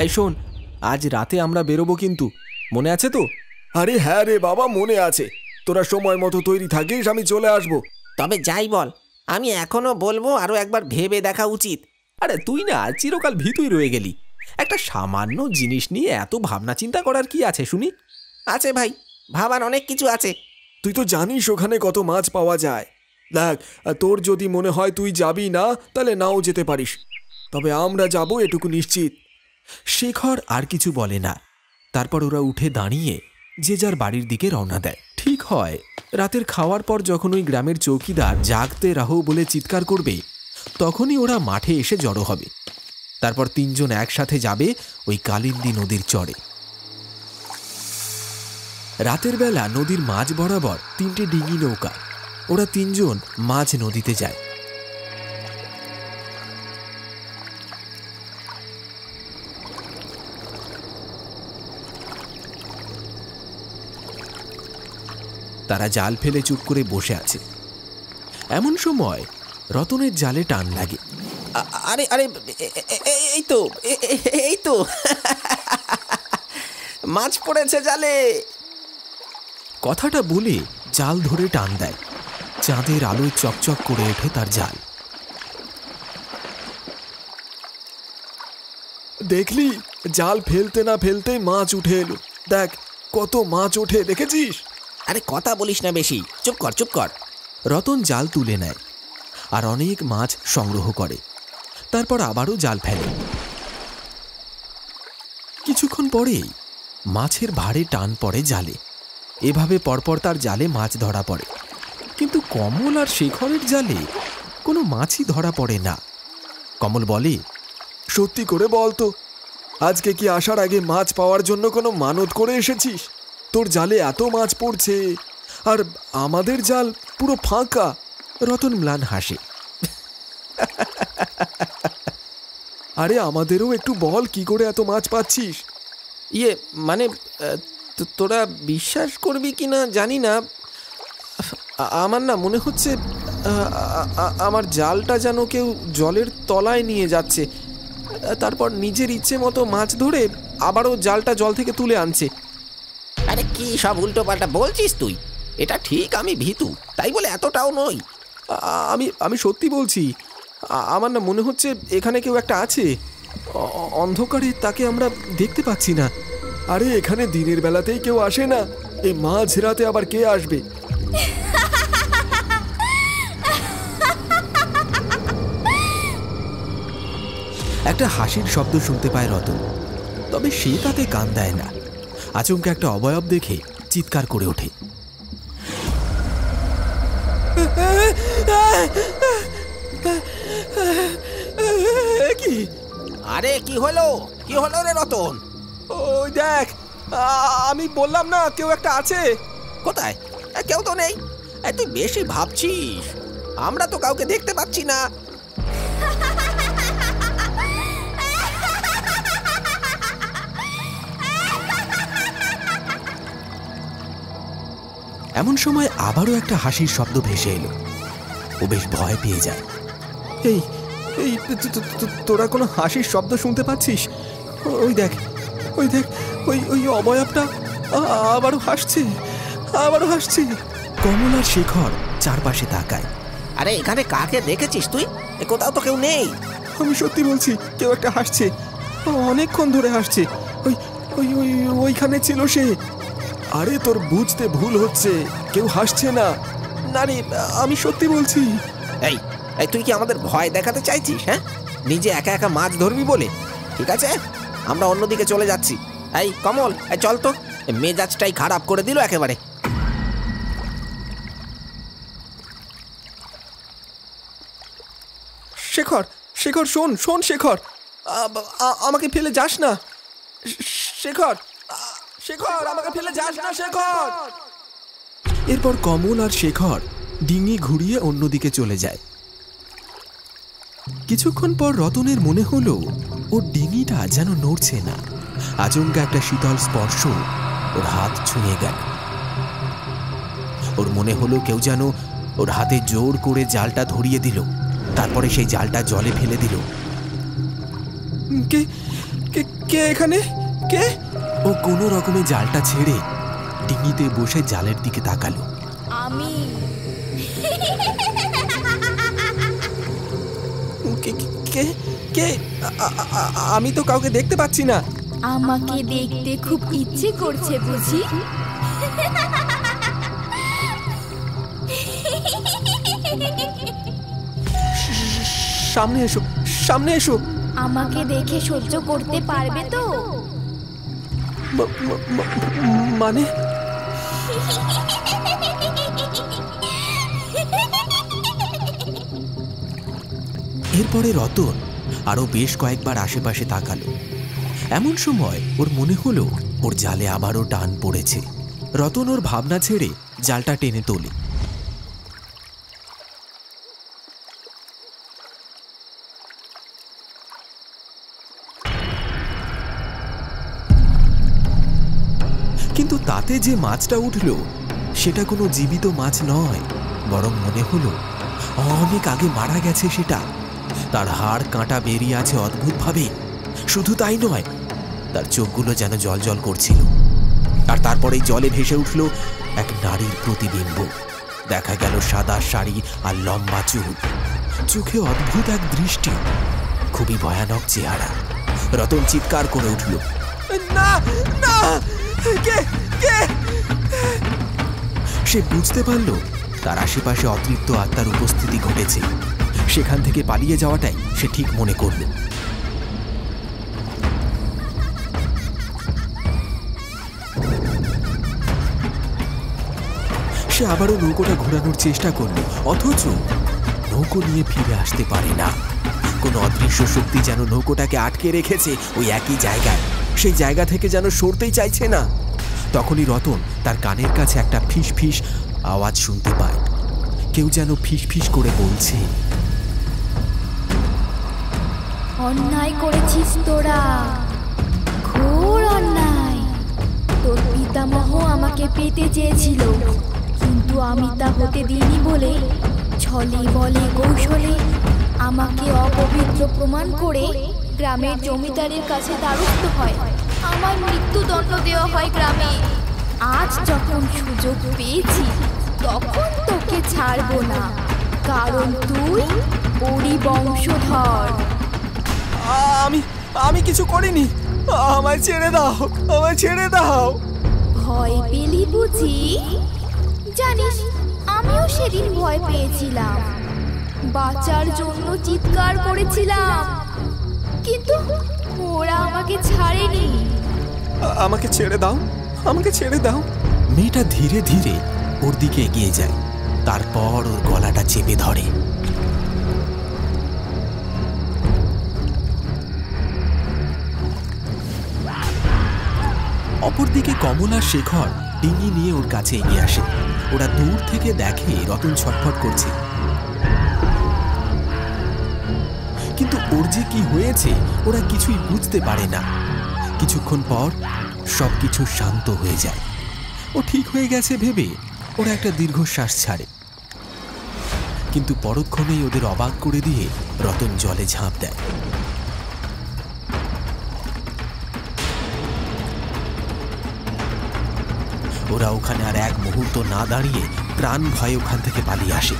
এই শোন, আজ রাতে আমরা বেরোবো কিন্তু, মনে আছে তো? আরে হ্যাঁ রে বাবা, মনে আছে। তোরা সময় মতো তৈরি থাকিস, আমি চলে আসবো। তবে যাই বল, আমি এখনো বলবো আরো একবার ভেবে দেখা উচিত। আরে তুই না চিরকাল ভীতুই রয়ে গেলি। একটা সামান্য জিনিস নিয়ে এত ভাবনা চিন্তা করার কি আছে শুনি? আছে ভাই, ভাবার অনেক কিছু আছে। তুই তো জানিস ওখানে কত মাছ পাওয়া যায়। দেখ, তোর যদি মনে হয় তুই যাবি না, তাহলে নাও যেতে পারিস, তবে আমরা যাব এটুকু নিশ্চিত। শেখর আর কিছু বলে না। তারপর ওরা উঠে দাঁড়িয়ে যে যার বাড়ির দিকে রওনা দেয়। ঠিক হয় রাতের খাওয়ার পর যখন ওই গ্রামের চৌকিদার জাগতে রাহো বলে চিৎকার করবে, তখনই ওরা মাঠে এসে জড়ো হবে। তারপর তিনজন একসাথে যাবে ওই কালিন্দী নদীর চরে। রাতের বেলা নদীর মাঝ বরাবর তিনটে ডিঙি নৌকা। ওরা তিনজন মাঝ নদীতে যায়। তারা জাল ফেলে চুপ করে বসে আছে। এমন সময় রতনের জালে টান লাগে। আরে আরে, এই তো এই তো মাছ পড়েছে জালে। কথাটা বলে জাল ধরে টান দেয়। চাঁদের আলোয় চকচক করে ওঠে তার জাল। দেখলি, জাল ফেলতে না ফেলতেই মাছ উঠে এলো। দেখ কত মাছ ওঠে, দেখেছিস? আরে কথা বলিস না বেশি, চুপ কর চুপ কর। রতন জাল তুলে নেয় আর অনেক মাছ সংগ্রহ করে। তারপর আবারও জাল ফেলে। কিছুক্ষণ পরেই মাছের ভারে টান পড়ে জালে। এভাবে পরপর তার জালে মাছ ধরা পড়ে, কিন্তু কমল আর শেখরের জালে কোনো মাছই ধরা পড়ে না। কমল বলে, সত্যি করে বল তো, আজকে কি আসার আগে মাছ পাওয়ার জন্য কোনো মানত করে এসেছিস? তোর জালে এত মাছ পড়ছে আর আমাদের জাল পুরো ফাঁকা। রতন ম্লান হাসে। আরে আমাদেরও একটু বল, কি করে এত মাছ পাচ্ছিস? মানে তোরা বিশ্বাস করবি কিনা জানি না, আমার না মনে হচ্ছে আমার জালটা যেন কেউ জলের তলায় নিয়ে যাচ্ছে, তারপর নিজের ইচ্ছে মতো মাছ ধরে আবারও জালটা জল থেকে তুলে আনছে। আরে কি সব উল্টো পাল্টা বলছিস তুই? এটা ঠিক আমি ভীতু, তাই বলে এতটাও নই। আমি সত্যি বলছি, আমার না মনে হচ্ছে এখানে কেউ একটা আছে। অন্ধকারে তাকে আমরা দেখতে পাচ্ছি না। আরে এখানে দিনের বেলাতেই কেউ আসে না, এই মাঝ রাতে আবার কে আসবে? একটা হাসির শব্দ শুনতে পায় রতন, তবে সে তাতে কান দেয় না। আচমকা একটা অবয়ব দেখে চিৎকার করে ওঠে। কি? আরে কি হলো, কি হলো রে রতন? ওই দেখ, আমি বললাম না কেউ একটা আছে। কোথায়? কেউ তো নেই। তুই বেশি ভাবছিস, আমরা তো কাউকে দেখতে পাচ্ছি না। এমন সময় আবারও একটা হাসির শব্দ ভেসে এলো। ও বেশ ভয় পেয়ে যায়। এই এই তোরা কোনো হাসির শব্দ শুনতে পাচ্ছিস? ওই দেখ, ওই দেখ, ওই ওই অবয়বটা আবারও হাসছে, আবারও হাসছে। কমল আর শেখর চারপাশে তাকায়। আরে এখানে কাকে দেখেছিস তুই? কোথাও তো কেউ নেই। আমি সত্যি বলছি, কেউ একটা হাসছে, অনেকক্ষণ ধরে হাসছে। ওই ওই ওই ওইখানে ছিল সে। আরে তোর বুঝতে ভুল হচ্ছে, কেউ হাসছে না। না রে, আমি সত্যি বলছি। এই এই তুই কি আমাদের ভয় দেখাতে চাইছিস? হ্যাঁ, নিজে একা একা মাছ ধরবি বলে? ঠিক আছে, আমরা অন্যদিকে চলে যাচ্ছি। এই কমল, চল তো, মেজাজটাই খারাপ করে দিল একেবারে। শেখর, শেখর শোন, শোন শেখর, আমাকে ফেলে যাস না। শেখর, শেখর আমাকে ফেলে যাস না শেখর। এরপর কমল আর শেখর ডিঙি ঘুরিয়ে অন্যদিকে চলে যায়। কিছুক্ষণ পর রতনের মনে হলো ওর ডিঙিটা যেন নড়ছে না। আচমকা একটা শীতল স্পর্শ ওর হাত ছুঁয়ে গেল। ওর মনে হলো কেউ যেন ওর হাতে জোর করে জালটা ধরিয়ে দিল, তারপরে সেই জালটা জলে ফেলে দিল। কে কে কে এখানে? কে? ও কোনো রকমে জালটা ছেড়ে ডিঙিতে বসে জালের দিকে তাকালো। আমি কে কে? আমি তো কাউকে দেখতে পাচ্ছি না। আমাকে দেখতে খুব ইচ্ছে করছে বুঝি? সামনে এসো, সামনে এসো। আমাকে দেখে সহ্য করতে পারবে তো? মানে এরপরে রতন আরো বেশ কয়েকবার আশেপাশে তাকালো। এমন সময় ওর মনে হলো ওর জালে আবারও টান পড়েছে। রতন ওর ভাবনা ছেড়ে জালটা টেনে তোলে। কিন্তু তাতে যে মাছটা উঠল সেটা কোনো জীবিত মাছ নয়, বরং মনে হলো অনেক আগে মারা গেছে সেটা। তার হাড় কাঁটা বেরিয়ে আছে অদ্ভুতভাবে। শুধু তাই নয়, তার চোখগুলো যেন জল করছিল। আর তারপরেই জলে ভেসে উঠল এক নারীর প্রতিবিম্ব। দেখা গেল সাদা শাড়ি আর লম্বা চুল, চোখে অদ্ভুত এক দৃষ্টি, খুবই ভয়ানক চেহারা। রতন চিৎকার করে উঠল, না না, কে কে? সে বুঝতে পারল তার আশেপাশে অতৃপ্ত আত্মার উপস্থিতি ঘটেছে। সেখান থেকে পালিয়ে যাওয়াটাই সে ঠিক মনে করল। সে আবারও নৌকোটা ঘোরানোর চেষ্টা করল, অথচ নৌকো নিয়ে ফিরে আসতে পারে না। কোনো অদৃশ্য শক্তি যেন নৌকোটাকে আটকে রেখেছে ওই একই জায়গায়। সেই জায়গা থেকে যেন সরতেই চাইছে না। তখনই রতন তার কানের কাছে একটা ফিস ফিস আওয়াজ শুনতে পায়। কেউ যেন ফিস ফিস করে বলছে, অন্যায় করেছিস তোরা, ঘোর অন্যায়। তোর পিতামহ আমাকে পেতে চেয়েছিল, কিন্তু আমি তা হতে দিইনি বলে ছলে বলে কৌশলে আমাকে অপবিত্র প্রমাণ করে গ্রামের জমিদারের কাছে দ্বারস্থ হয়। আমার মৃত্যুদণ্ড দেওয়া হয় গ্রামে। আজ যখন সুযোগ পেয়েছি তখন তোকে ছাড়বো না, কারণ তুই ওরই বংশধর। আমি কিছু করিনি, আমায় ছেড়ে দাও, আমায় ছেড়ে দাও। ভয় পেলি বুঝি? জানিস, আমিও সেদিন ভয় পেয়েছিলাম, বাঁচার জন্য চিৎকার করেছিলাম, কিন্তু ওরা আমাকে ছাড়েনি। আমাকে ছেড়ে দাও, আমাকে ছেড়ে দাও। মেয়েটা ধীরে ধীরে ওর দিকে এগিয়ে যায়, তারপর ওর গলাটা চেপে ধরে। অপরদিকে কমল আর শেখর ডিঙি নিয়ে ওর কাছে এগিয়ে আসে। ওরা দূর থেকে দেখে রতন ছটফট করছে, কিন্তু ওর যে কি হয়েছে ওরা কিছুই বুঝতে পারে না। কিছুক্ষণ পর সবকিছু শান্ত হয়ে যায়। ও ঠিক হয়ে গেছে ভেবে ওরা একটা দীর্ঘশ্বাস ছাড়ে, কিন্তু পরক্ষণেই ওদের অবাক করে দিয়ে রতন জলে ঝাঁপ দেয়। ওরা ওখানে আর এক মুহূর্ত না দাঁড়িয়ে প্রাণ ভয়ে ওখান থেকে পালিয়ে আসে।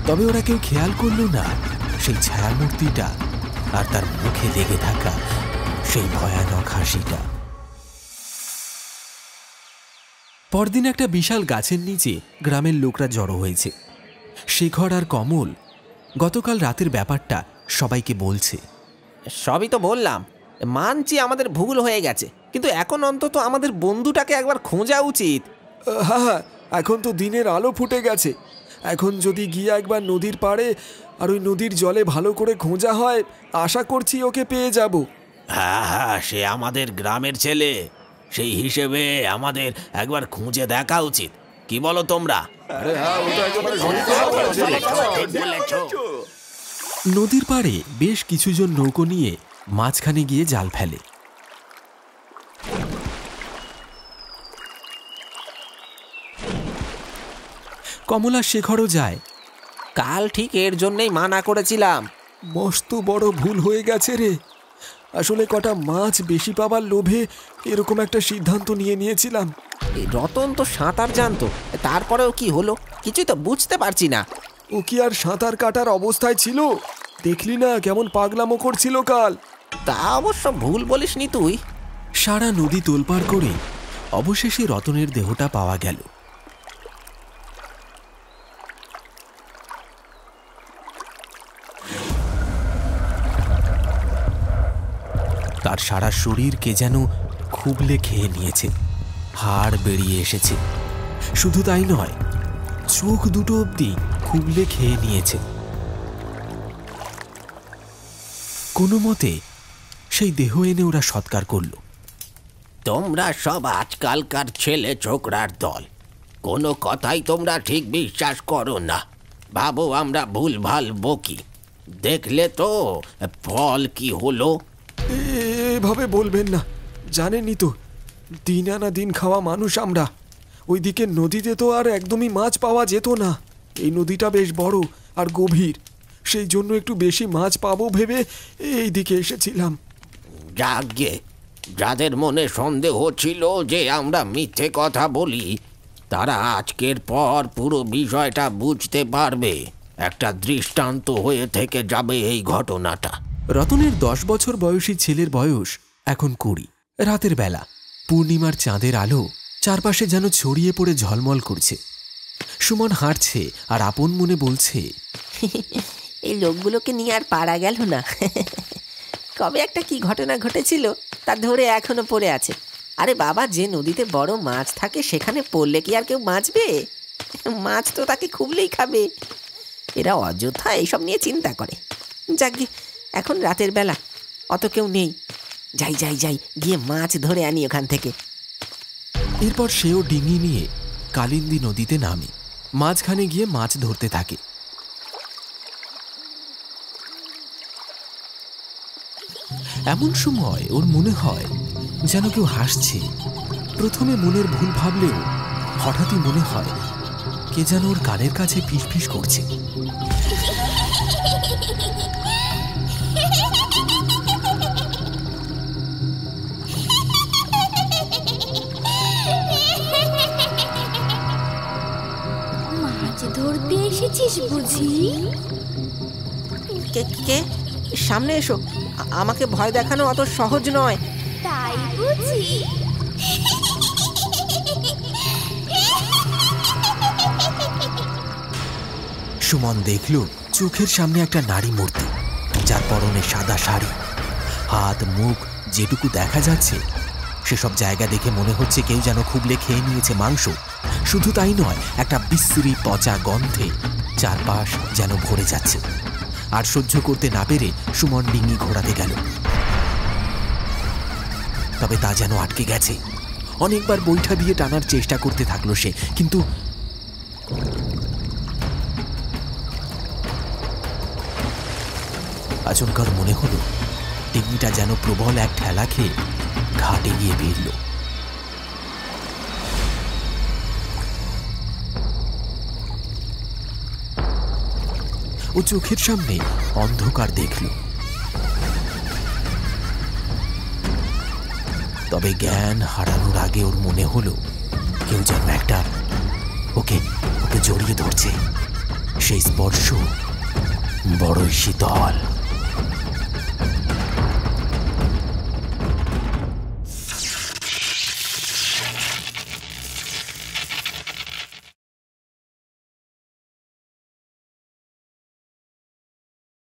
তবে ওরা কেউ খেয়াল করলো না সেই ছায়ামূর্তিটা আর তার মুখে লেগে থাকা সেই ভয়ানক হাসিটা। পরদিন একটা বিশাল গাছের নিচে গ্রামের লোকরা জড়ো হয়েছে। শেখর আর কমল গতকাল রাতের ব্যাপারটা সবাইকে বলছে। সবই তো বললাম, মানছি আমাদের ভুল হয়ে গেছে, কিন্তু এখন অন্তত আমাদের বন্ধুটাকে একবার খোঁজা উচিত। হ্যাঁ, এখন তো দিনের আলো ফুটে গেছে। এখন যদি গিয়ে একবার নদীর পাড়ে আর ওই নদীর জলে ভালো করে খোঁজা হয়, আশা করছি ওকে পেয়ে যাব। হ্যাঁ, সে আমাদের গ্রামের ছেলে, সেই হিসেবে আমাদের একবার খুঁজে দেখা উচিত। কি বলো তোমরা? নদীর পাড়ে বেশ কিছুজন নৌকো নিয়ে মাঝখানে গিয়ে জাল ফেলে। কমলা শেখরও যায়। কাল ঠিক এর জন্যই মানা করেছিলাম। মস্ত বড় ভুল হয়ে গেছে রে। আসলে কটা মাছ বেশি পাবার লোভে এরকম একটা সিদ্ধান্ত নিয়েছিলাম। এই রতন তো সাঁতার জানতো, তারপরেও কি হলো কিছুই তো বুঝতে পারছি না। ও কি আর সাঁতার কাটার অবস্থায় ছিল? দেখলি না কেমন পাগলামো করছিল কাল। তা অবশ্য ভুল বলিসনি তুই। সারা নদী তোলপাড় করে অবশেষে রতনের দেহটা পাওয়া গেল। তার সারা শরীর কে যেন খুবলে খেয়ে নিয়েছে, হাড় বেরিয়ে এসেছে। শুধু তাই নয়, চোখ দুটো অবধি খুবলে খেয়ে নিয়েছে। কোনো মতে সেই দেহ এনে ওরা সৎকার করল। তোমরা সব আজকালকার ছেলে ছোকরার দল, কোনো কথাই তোমরা ঠিক বিশ্বাস করো না, ভাবো আমরা ভুলভাল বকি। দেখলে তো ফল কি হলো। এভাবে বলবেন না, জানেনই তো দিন আনা দিন খাওয়া মানুষ আমরা। ওইদিকে নদীতে তো আর একদমই মাছ পাওয়া যেত না। এই নদীটা বেশ বড় আর গভীর, সেই জন্য একটু বেশি মাছ পাবো ভেবে এই দিকে এসেছিলাম। যাগে, যাদের মনে সন্দেহ ছিল যে আমরা মিথ্যে কথা বলি, তারা আজকের পর পুরো বিষয়টা বুঝতে পারবে। একটা দৃষ্টান্ত হয়ে থেকে যাবে এই ঘটনাটা। রতনের 10 বছর বয়সী ছেলের বয়স এখন 20। রাতের বেলা পূর্ণিমার চাঁদের আলো চারপাশে যেন ছড়িয়ে পড়ে ঝলমল করছে। সুমন হাঁটছে আর আপন মনে বলছে, এই লোকগুলোকে নিয়ে আর পারা গেল না। কবে একটা কি ঘটনা ঘটেছিল তা ধরে এখনো পড়ে আছে। আরে বাবা, যে নদীতে বড় মাছ থাকে সেখানে পড়লে কি আর কেউ বাঁচবে? মাছ তো তাকে খুবলেই খাবে। এরা অযথা এইসব নিয়ে চিন্তা করে। যাক, এখন রাতের বেলা অত কেউ নেই, যাই যাই যাই গিয়ে মাছ ধরে আনি ওখান থেকে। এরপর সেও ডিঙি নিয়ে কালিন্দী নদীতে নামে, মাঝখানে গিয়ে মাছ ধরতে থাকে। এমন সময় ওর মনে হয় যেন কেউ হাসছে। প্রথমে মনের ভুল ভাবলেও হঠাৎই মনে হয় কে যেন ওর কানের কাছে ফিসফিস করছে। মাছ ধরতে এসেছিস বুঝি? কে কে? সামনে এসো, আমাকে ভয় দেখানো অত সহজ নয়। তাই বুঝি? সুমন দেখল চোখের সামনে একটা নারী মূর্তি, যার পরনে সাদা শাড়ি, হাত মুখ যেটুকু দেখা যাচ্ছে সেসব জায়গা দেখে মনে হচ্ছে কেউ যেন খুবলে খেয়ে নিয়েছে মাংস। শুধু তাই নয়, একটা বিশ্রী পচা গন্ধে চারপাশ যেন ভরে যাচ্ছে। আর সহ্য করতে না পেরে সুমন ডিঙি ঘোরাতে গেল, তবে তা যেন আটকে গেছে। অনেকবার বৈঠা দিয়ে টানার চেষ্টা করতে থাকলো সে, কিন্তু আচমকার মনে হলো ডিঙিটা যেন প্রবল এক ঠেলা খেয়ে ঘাটে গিয়ে ভিড়ল। ও চোখের সামনে অন্ধকার দেখল, তবে জ্ঞান হারানোর আগে ওর মনে হলো কেউ যেন একটা ওকে জড়িয়ে ধরছে। সেই স্পর্শ বড়ই শীতল।